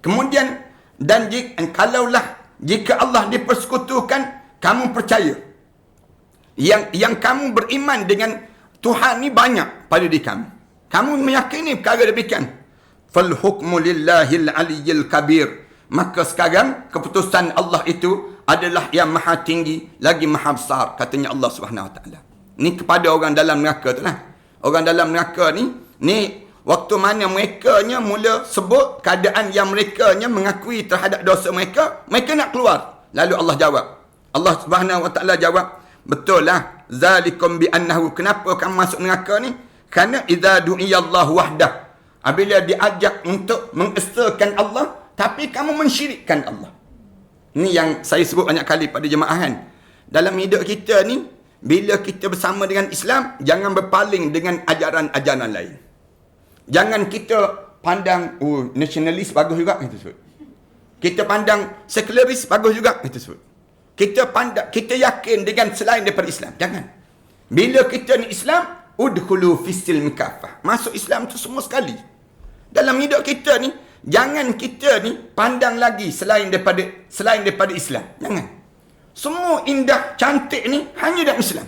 Kemudian, dan jika Allah dipersekutukan, kamu percaya. Yang kamu beriman dengan Tuhan ni banyak pada diri kamu. Kamu meyakini perkara demikian. Fal hukmu lillahil aliyyil kabir. Maka sekarang keputusan Allah itu adalah yang maha tinggi lagi maha besar, katanya Allah Subhanahu Wa Taala. Ni kepada orang dalam neraka tu lah. Orang dalam neraka ni waktu mana mereka nya mula sebut keadaan yang mereka nya mengakui terhadap dosa mereka, mereka nak keluar. Lalu Allah jawab. Allah Subhanahu Wa Taala jawab, betul lah, zalikum bi annahu, kenapa kamu masuk neraka ni? Kerana idza du'iyallahu wahdah, apabila diajak untuk mengesakan Allah, tapi kamu mensyirikkan Allah. Ini yang saya sebut banyak kali pada jemaah kan. Dalam hidup kita ni, bila kita bersama dengan Islam, jangan berpaling dengan ajaran-ajaran lain. Jangan kita pandang, nasionalis bagus juga, kita sebut. Kita pandang sekularis bagus juga, kita sebut. Kita yakin dengan selain daripada Islam. Jangan. Bila kita ni Islam, udkhulu fis-silmi kafah. Masuk Islam tu semua sekali. Dalam hidup kita ni, jangan kita ni pandang lagi selain daripada Islam. Jangan. Semua indah, cantik ni hanya dalam Islam.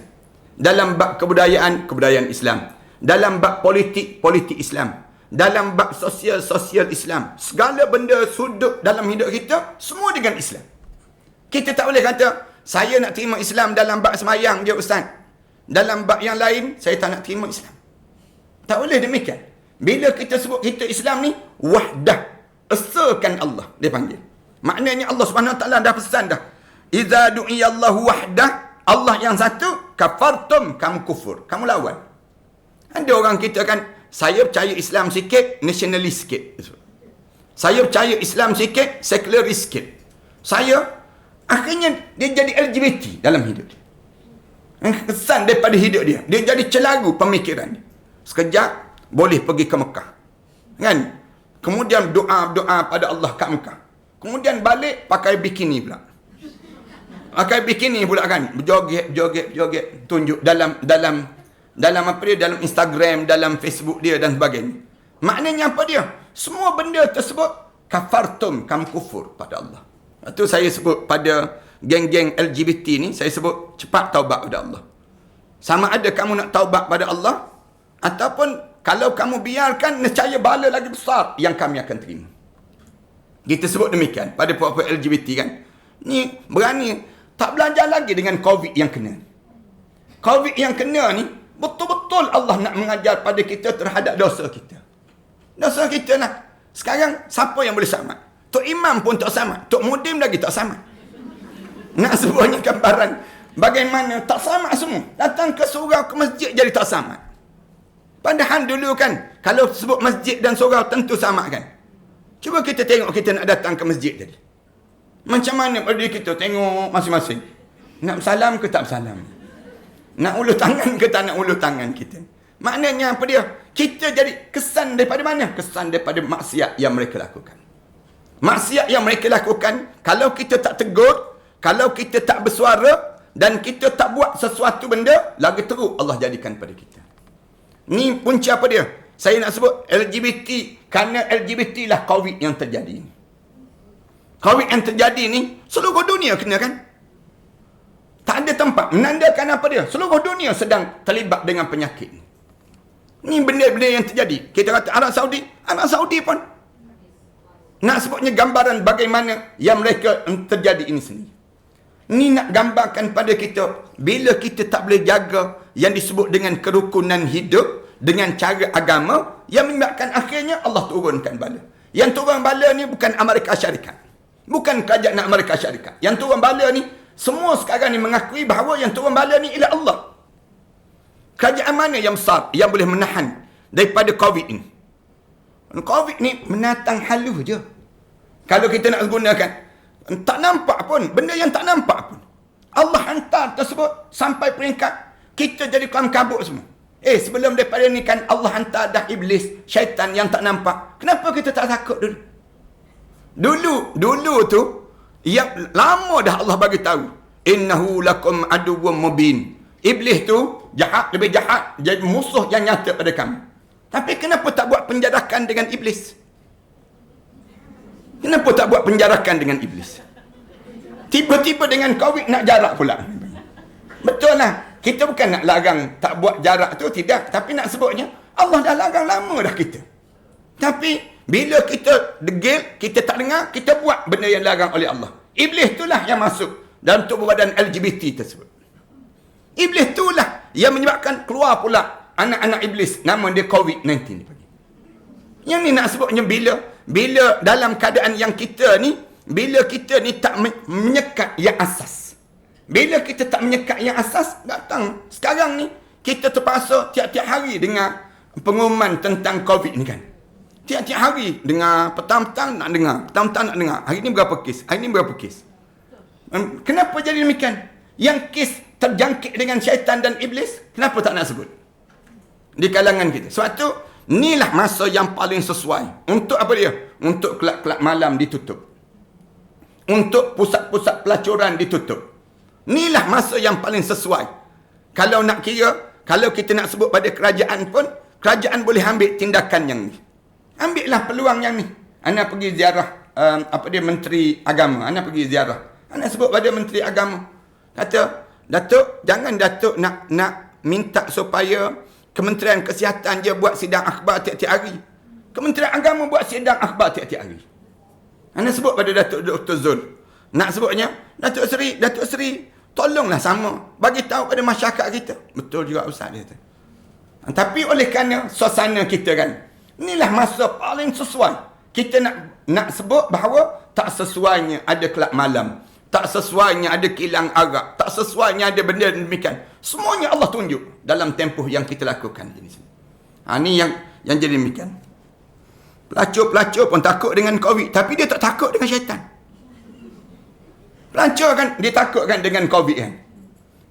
Dalam bab kebudayaan Islam. Dalam bab politik Islam. Dalam bab sosial Islam. Segala benda sudut dalam hidup kita, semua dengan Islam. Kita tak boleh kata, saya nak terima Islam dalam bab semayang je Ustaz. Dalam bab yang lain, saya tak nak terima Islam. Tak boleh demikian. Bila kita sebut kita Islam ni, wahdah, Esakan Allah, dia panggil. Maknanya Allah Subhanahu Wa Taala dah pesan dah. Iza du'iyallahu wahdah, Allah yang satu, kafartum, kamu kufur, kamu lawan. Ada orang kita kan, saya percaya Islam sikit, nasionalis sikit. Saya percaya Islam sikit, sekularis sikit. Saya, akhirnya dia jadi LGBT dalam hidup dia. Kesan daripada hidup dia. Dia jadi celaru pemikiran dia. Sekejap, boleh pergi ke Mekah. Kan? Kemudian doa-doa pada Allah kat Mekah. Kemudian balik, pakai bikini pula. Pakai bikini pula kan. Berjoget, tunjuk dalam apa dia, dalam Instagram, dalam Facebook dia dan sebagainya. Maknanya apa dia? Semua benda tersebut, kafartum, kamu kufur pada Allah. Itu saya sebut pada geng-geng LGBT ni, saya sebut cepat taubat pada Allah. Sama ada kamu nak taubat pada Allah, ataupun kalau kamu biarkan, nescaya bala lagi besar yang kami akan terima. Kita sebut demikian pada puak-puak LGBT kan. Ni berani tak belajar lagi dengan COVID yang kena. COVID yang kena ni, betul-betul Allah nak mengajar pada kita terhadap dosa kita. Dosa kita lah. Sekarang, siapa yang boleh selamat? Tok Imam pun tak selamat. Tok Mudim lagi tak selamat. Nak sebutnya gambaran bagaimana tak selamat semua. Datang ke surau, ke masjid jadi tak selamat. Padahal dulu kan, kalau sebut masjid dan surau tentu selamat kan. Cuba kita tengok kita nak datang ke masjid tadi. Macam mana pada kita tengok masing-masing. Nak bersalam ke tak bersalam? Nak ulu tangan ke tak nak ulu tangan kita? Maknanya apa dia? Kita jadi kesan daripada mana? Kesan daripada maksiat yang mereka lakukan. Maksiat yang mereka lakukan, kalau kita tak tegur, kalau kita tak bersuara dan kita tak buat sesuatu benda, lagi teruk Allah jadikan pada kita. Ni punca apa dia? Saya nak sebut LGBT, kerana LGBT lah COVID yang terjadi. COVID yang terjadi ni, seluruh dunia kena kan? Tak ada tempat. Menandakan apa dia? Seluruh dunia sedang terlibat dengan penyakit ni. Ni benda-benda yang terjadi. Kita kata Arab Saudi pun nak sebutnya gambaran bagaimana yang mereka terjadi ini sendiri. Ni nak gambarkan pada kita, bila kita tak boleh jaga yang disebut dengan kerukunan hidup dengan cara agama, yang menyebabkan akhirnya Allah turunkan bala. Yang turun bala ni bukan Amerika Syarikat. Bukan kerajaan Amerika Syarikat. Yang turun bala ni, semua sekarang ni mengakui bahawa yang turun bala ni ialah Allah. Kerajaan mana yang besar yang boleh menahan daripada COVID ini? COVID ni menatang halus je. Kalau kita nak gunakan, tak nampak pun. Benda yang tak nampak pun. Allah hantar tersebut sampai peringkat kita jadi kaum kabut semua. Sebelum daripada ni kan Allah hantar dah iblis, syaitan yang tak nampak. Kenapa kita tak takut dulu? Dulu tu, yang lama dah Allah bagi tahu. Innahu lakum aduwwum mubin. Iblis tu jahat, lebih jahat, jadi musuh yang nyata pada kamu. Tapi kenapa tak buat penjarakan dengan iblis? Kenapa tak buat penjarakan dengan iblis? Tiba-tiba dengan COVID nak jarak pula. Betul lah. Kita bukan nak larang tak buat jarak tu, tidak. Tapi nak sebutnya, Allah dah larang lama dah kita. Tapi, bila kita degil, kita tak dengar, kita buat benda yang larang oleh Allah. Iblis itulah yang masuk dalam tubuh badan LGBT tersebut. Iblis itulah yang menyebabkan keluar pula anak-anak iblis. Nama dia COVID-19. Yang ni nak sebutnya bila dalam keadaan yang kita ni, bila kita ni tak menyekat yang asas. Bila kita tak menyekat yang asas, datang. Sekarang ni, kita terpaksa tiap-tiap hari dengar pengumuman tentang COVID ni kan. Tiap-tiap hari dengar, petang-petang nak dengar, petang-petang nak dengar. Hari ni berapa kes? Hari ni berapa kes? Kenapa jadi demikian? Yang kes terjangkit dengan syaitan dan iblis, kenapa tak nak sebut? Di kalangan kita. Sebab tu, inilah masa yang paling sesuai. Untuk apa dia? Untuk kelab-kelab malam ditutup. Untuk pusat-pusat pelacuran ditutup. Inilah masa yang paling sesuai. Kalau nak kira, kalau kita nak sebut pada kerajaan pun, kerajaan boleh ambil tindakan yang ni. Ambillah peluang yang ni. Ana pergi ziarah Menteri Agama. Ana pergi ziarah. Ana sebut pada Menteri Agama. Kata, Datuk, jangan Datuk nak minta supaya Kementerian Kesihatan dia buat sidang akhbar tiap-tiap hari. Kementerian Agama buat sidang akhbar tiap-tiap hari. Ana sebut pada Datuk Dr. Zul. Nak sebutnya, Datuk Seri, tolonglah sama. Bagi tahu pada masyarakat kita. Betul juga Ustaz dia kata. Tapi oleh kerana suasana kita kan, inilah masa paling sesuai. kita nak sebut bahawa tak sesuainya ada kelab malam, tak sesuainya ada kilang arak, tak sesuainya ada benda demikian. Semuanya Allah tunjuk dalam tempoh yang kita lakukan ini. Ini yang jadi demikian. Pelacur-pelacur pun takut dengan COVID, tapi dia tak takut dengan syaitan. Pelacur kan dia takut kan dengan COVID kan.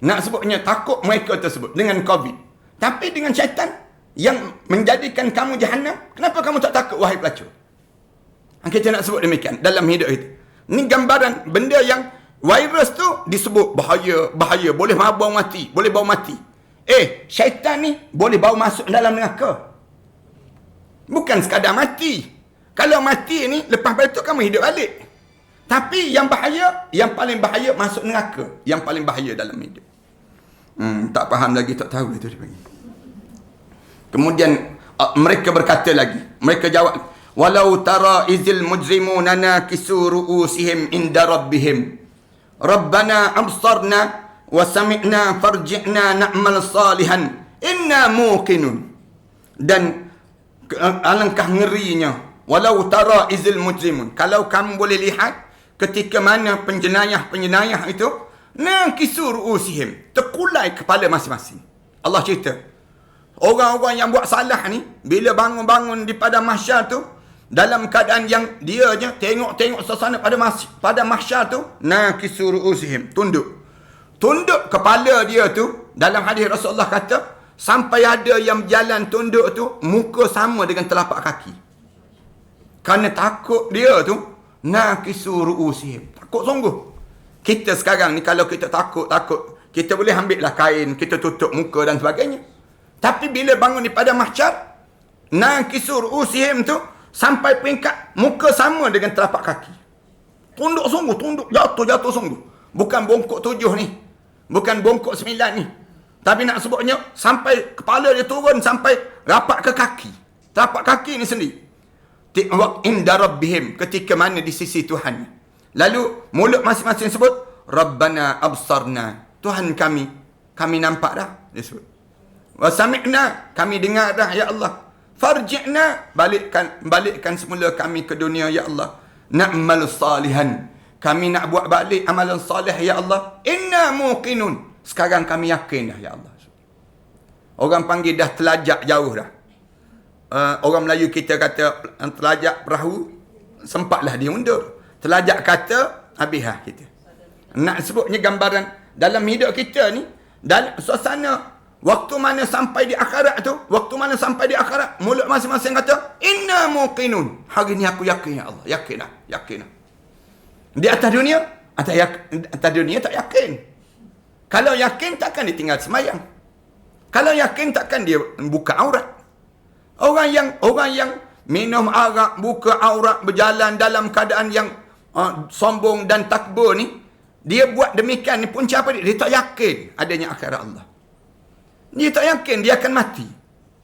Nak sebutnya takut mereka tersebut dengan COVID. Tapi dengan syaitan yang menjadikan kamu jahannam, kenapa kamu tak takut wahai pelacur? Kita nak sebut demikian dalam hidup itu. Ini gambaran benda yang virus tu disebut bahaya, boleh bawa mati, boleh bawa mati. Syaitan ni boleh bawa masuk dalam neraka. Bukan sekadar mati. Kalau mati ni, lepas itu kamu hidup balik. Tapi yang bahaya, yang paling bahaya masuk neraka. Yang paling bahaya dalam hidup. Tak faham lagi, tak tahu itu dia panggil. Kemudian mereka berkata lagi. Mereka jawab, walau tara izil mujrimuna nakisu ru'usihim inda rabbihim. Rabbana absarna wa sami'na farji'na na'mal salihan. Inna muqinun. Dan alangkah ngerinya. Walau tara izil mujrimun. Kalau kamu boleh lihat ketika mana penjenayah itu nakisu ru'usihim, terkulai kepala masing-masing. Allah cerita. Orang-orang yang buat salah ni, bila bangun-bangun di padang mahsyar tu, dalam keadaan yang dia je tengok suasana pada mahsyar tu, nakisu ru'usihim, tunduk kepala dia tu. Dalam hadis Rasulullah kata, sampai ada yang berjalan tunduk tu, muka sama dengan telapak kaki. Kerana takut dia tu, nakisu ru'usihim, takut sungguh. Kita sekarang ni kalau kita takut, kita boleh ambil lah kain, kita tutup muka dan sebagainya. Tapi bila bangun di padang mahsyar, nakisu ru'usihim tu sampai peringkat muka sama dengan telapak kaki. Tunduk sungguh, jatuh sungguh. Bukan bongkok 7 ni, bukan bongkok 9 ni. Tapi nak sebutnya sampai kepala dia turun sampai rapat ke kaki. Telapak kaki ni sendiri. Inda rabbihim, ketika mana di sisi Tuhan. Lalu mulut masing-masing sebut, Rabbana absarna, Tuhan kami nampak dah, dia sebut. Wa sami'na, kami dengar dah ya Allah. Farji'na, balikkan semula kami ke dunia ya Allah. Na'mal salihan, kami nak buat balik amalan salih ya Allah. Inna muqinun, sekarang kami yakin dah ya Allah. Orang panggil dah telajak jauh dah. Orang Melayu kita kata telajak perahu, sempatlah dia undur. Telajak kata, habislah kita. Nak sebutnya gambaran dalam hidup kita ni, dalam suasana waktu mana sampai di akhirat tu, mulut masing-masing kata, inna muqinun. Hari ni aku yakin ya Allah, yakin dah. Di atas dunia tak yakin. Kalau yakin takkan dia tinggal semayang. Kalau yakin takkan dia buka aurat. Orang yang minum arak, buka aurat, berjalan dalam keadaan yang sombong dan takbur ni, dia buat demikian ni punca apa dia? Dia tak yakin adanya akhirat Allah. Dia tak yakin dia akan mati.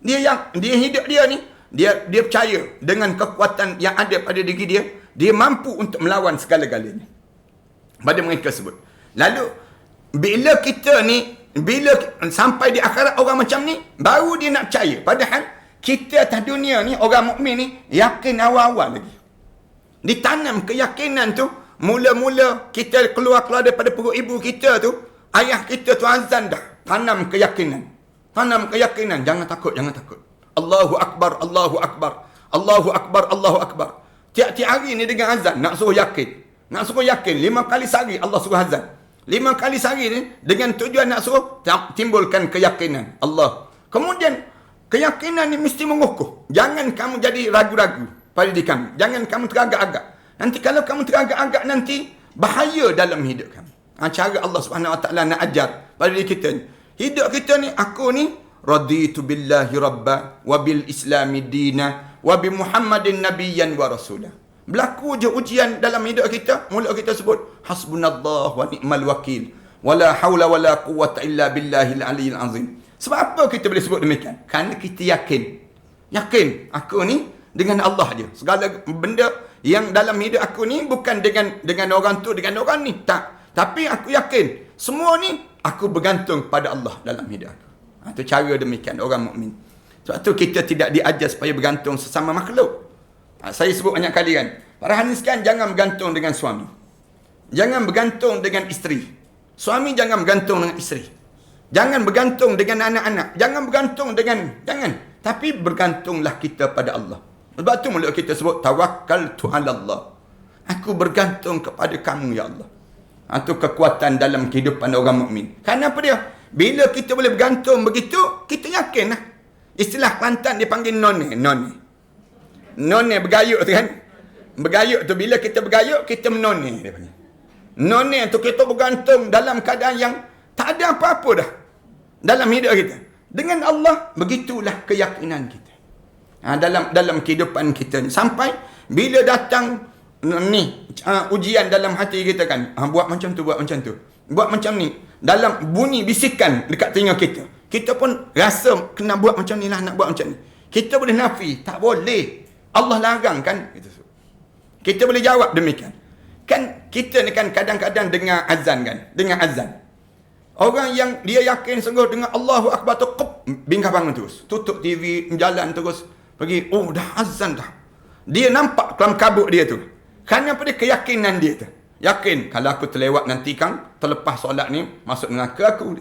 Dia hidup dia ni, dia percaya dengan kekuatan yang ada pada diri dia, dia mampu untuk melawan segala-galanya. Pada mereka sebut. Lalu bila sampai di akhirat orang macam ni, baru dia nak percaya. Padahal kita atas dunia ni, orang mukmin ni, yakin awal-awal lagi. Ditanam keyakinan tu, mula-mula kita keluar daripada perut ibu kita tu, ayah kita tu azan dah. Tanam keyakinan. Jangan takut. Allahu Akbar. Tiap-tiap hari ni dengan azan, nak suruh yakin. 5 kali sehari Allah suruh azan. 5 kali sehari ni dengan tujuan nak suruh timbulkan keyakinan Allah. Kemudian keyakinan ni mesti mengukuh. Jangan kamu jadi ragu-ragu pada diri kamu. Jangan kamu teragak-agak. Nanti kalau kamu teragak-agak nanti bahaya dalam hidup kamu. Cara Allah Subhanahu Wa Taala nak ajar pada diri kita ni. Hidup kita ni, aku ni raditu billahi rabba wa bil islami dina wa bi Muhammadin nabiyyan wa rasulah. Berlaku je ujian dalam hidup kita, mulut kita sebut hasbunallah wa ni'mal wakil. Wala haula wala quwwata illa billahil aliyyil azim. Sebab apa kita boleh sebut demikian? Kerana kita yakin aku ni dengan Allah je. Segala benda yang dalam hidup aku ni bukan dengan orang tu, dengan orang ni, tak. Tapi aku yakin semua ni aku bergantung pada Allah dalam hidup aku. Itu cara demikian orang mukmin. Sebab tu kita tidak diajar supaya bergantung sesama makhluk. Saya sebut banyak kali kan. Para hadis kan, jangan bergantung dengan suami. Jangan bergantung dengan isteri. Suami jangan bergantung dengan isteri. Jangan bergantung dengan anak-anak. Jangan bergantung dengan, jangan. Tapi bergantunglah kita pada Allah. Sebab tu mulut kita sebut, tawakkaltu ala Allah. Aku bergantung kepada kamu, ya Allah. Itu kekuatan dalam kehidupan orang mukmin. Kenapa dia? Bila kita boleh bergantung begitu, kita yakin lah. Istilah Kelantan dia panggil none. None bergayuk tu kan. Bergayuk tu, bila kita bergayuk, kita menone. Dia panggil. None tu kita bergantung dalam keadaan yang tak ada apa-apa dah dalam hidup kita. Dengan Allah, begitulah keyakinan kita. Dalam kehidupan kita ni. Sampai bila datang ujian dalam hati kita kan. Buat macam tu, buat macam tu. Buat macam ni. Dalam bunyi bisikan dekat telinga kita. Kita pun rasa kena buat macam ni lah, nak buat macam ni. Kita boleh nafi, tak boleh. Allah larang kan. Kita boleh jawab demikian. Kan kita ni kan kadang-kadang dengar azan kan. Dengar azan. Orang yang dia yakin sungguh dengan Allahu Akbar tu, bingkah bangun terus. Tutup TV, jalan terus. Pergi, oh dah azan dah. Dia nampak dalam kabut dia tu. Kerana pada keyakinan dia tu. Yakin, kalau aku terlewat nanti kan, terlepas solat ni, masuk neraka aku.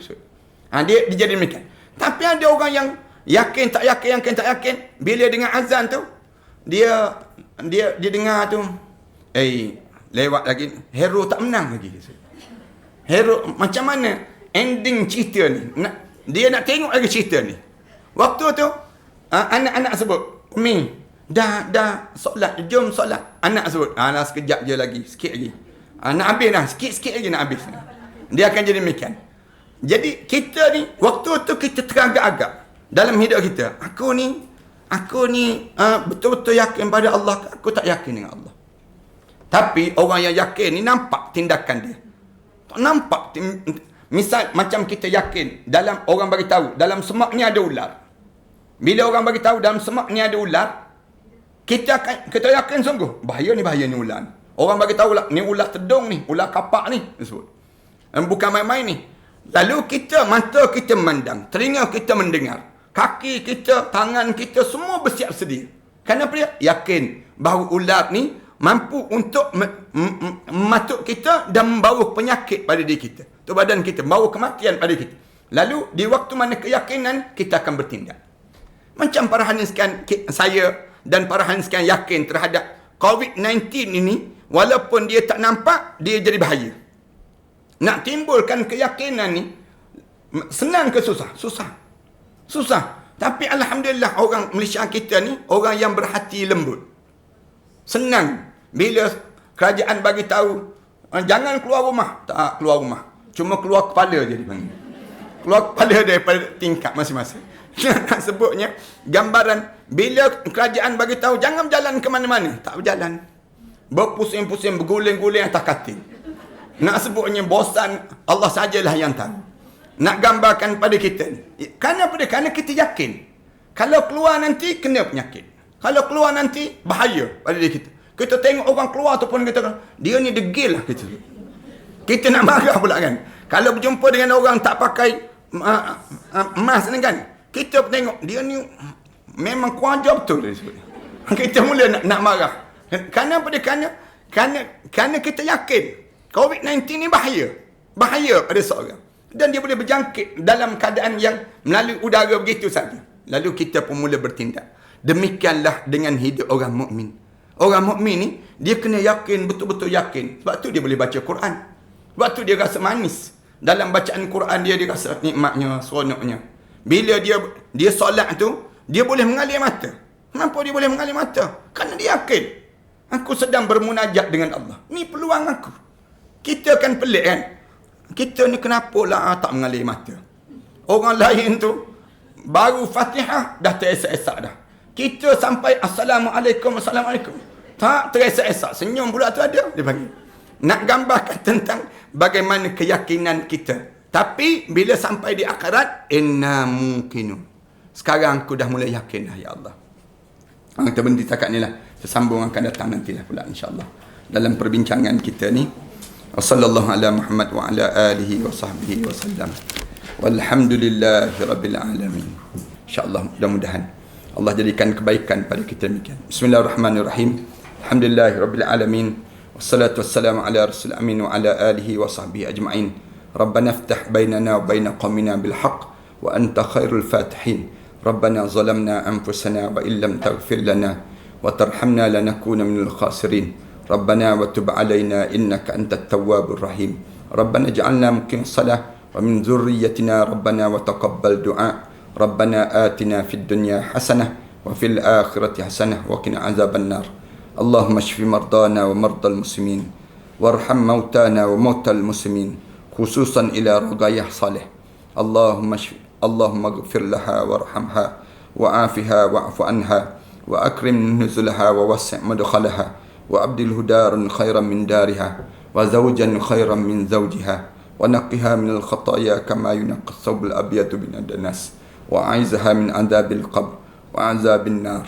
Dia jadi demikian. Tapi ada orang yang yakin, tak yakin. Bila dengar azan tu, dia dengar tu, lewat lagi, hero tak menang lagi. Hero, macam mana ending cerita ni? Dia nak tengok lagi cerita ni. Waktu tu, anak-anak sebut, Umi, dah solat, jom solat. Anak sebut, sekejap je lagi, sikit lagi. Nak habis dah, sikit lagi nak habis. Dia akan jadi demikian. Jadi kita ni, waktu tu kita teragak-agak dalam hidup kita. Aku ni betul-betul yakin pada Allah, aku tak yakin dengan Allah. Tapi orang yang yakin ni nampak tindakan dia. Nampak. Misal macam kita yakin, dalam orang bagi tahu dalam semak ni ada ular. Bila orang bagi tahu dalam semak ni ada ular, kita yakin sungguh, bahaya ni ular ni. Orang bagi tahu lah, ni ular tedung ni, ular kapak ni disebut. Bukan main-main ni. Lalu mata kita memandang, telinga kita mendengar, kaki kita, tangan kita semua bersiap sedia. Kenapa dia? Yakin bahawa ular ni mampu untuk mematuk kita dan membawa penyakit pada diri kita. Tu badan kita, membawa kematian pada kita. Lalu di waktu mana keyakinan, kita akan bertindak. Macam para hadis sekalian, saya dan para hadis sekalian yakin terhadap COVID-19 ini, walaupun dia tak nampak, dia jadi bahaya. Nak timbulkan keyakinan ni, senang ke susah? Susah. Tapi Alhamdulillah orang Malaysia kita ni, orang yang berhati lembut. Senang. Bila kerajaan bagi tahu, jangan keluar rumah. Tak keluar rumah. Cuma keluar kepala je dipanggil. Keluar kepala daripada tingkap masing-masing. Nak sebutnya, gambaran bila kerajaan bagi tahu, jangan berjalan ke mana-mana. Tak berjalan. Berpusing-pusing, berguling-guling atas katil. Nak sebutnya bosan, Allah sajalah yang tahu. Nak gambarkan pada kita ni. Kerana kita yakin. Kalau keluar nanti, kena penyakit. Kalau keluar nanti, bahaya pada diri kita. Kita tengok orang keluar tu pun kita, dia ni degil lah. Kita nak marah pula kan. Kalau berjumpa dengan orang tak pakai mask ni kan, kita tengok, dia ni memang kuajar betul. Kita mula nak marah. Kerana kita yakin COVID-19 ni bahaya pada seorang. Dan dia boleh berjangkit dalam keadaan yang melalui udara begitu saja. Lalu kita pun mula bertindak. Demikianlah dengan hidup orang mukmin. Orang mukmin ni, dia kena yakin, betul-betul yakin. Sebab tu dia boleh baca Quran. Sebab tu dia rasa manis. Dalam bacaan Quran dia rasa nikmatnya, seronoknya. Bila dia solat tu, dia boleh mengalir mata. Kenapa dia boleh mengalir mata? Kerana dia yakin. Aku sedang bermunajat dengan Allah. Ni peluang aku. Kita kan pelik kan? Kita ni kenapalah tak mengalir mata? Orang lain tu, baru Fatihah, dah teresak-esak dah. Kita sampai Assalamualaikum. Tak teresak-esak. Senyum pula tu ada. Dia panggil. Nak gambarkan tentang bagaimana keyakinan kita. Tapi bila sampai di akhirat, inna mungkinun. Sekarang aku dah mulai yakin dah, ya Allah. Kita berhenti setakat ni lah. Sesambung akan datang nantilah pula insyaAllah. Dalam perbincangan kita ni. Wassallallahu ala Muhammad wa ala alihi wa sahbihi wa sallam. Walhamdulillahi rabbil alamin. InsyaAllah mudah-mudahan Allah jadikan kebaikan pada kita demikian. Bismillahirrahmanirrahim. Alhamdulillahirabbil alamin. Wassalatu wassalamu ala rasul amin wa ala alihi wa sahbihi ajma'in. Rabbana iftah bainana wa baina qaumina bil haqq wa anta khairul fatihin. Rabbana zalamna anfusana wa illam taghfir lana wa tarhamna lanakuna minal khasirin. Rabbana wa tub alaina innaka antat tawwabur rahim. Rabbana ij'alna muqim salah wa min dhurriyyatina rabbana wa taqabbal du'a. Rabbana atina fid dunya hasanah wa fil akhirati hasanah wa qina azaban nar. Allahumma shfi mardana wa mardal muslimin warham mautana wa mautal muslimin khususan ila ragayah salih. Allahumma ighfir laha warhamha wa afiha wa'fu anha wa akrim nuzulaha wa wasi' madkhalaha wa abdilhu daran khairan min dariha wa zawjan khairan min zawjiha wa naqqiha min al-khataaya kama yunqqa ath-thawb al-abyad min ad-danas wa a'izha min adhabil qabr wa azabin nar.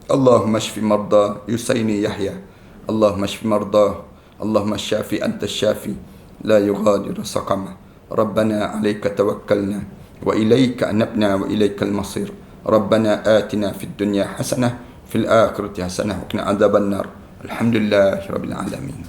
Allahumma shfi marda Yusaini Yahya. Allahumma shfi marda. Allahumma syafi anta syafi la yughadiru saqama. Rabbana alayka tawakkalna wa ilayka anabna wa ilaykal masir. Rabbana atina fid dunya hasanah fil akhirati hasanah wa qina adzaban nar. Alhamdulillahirabbil alamin.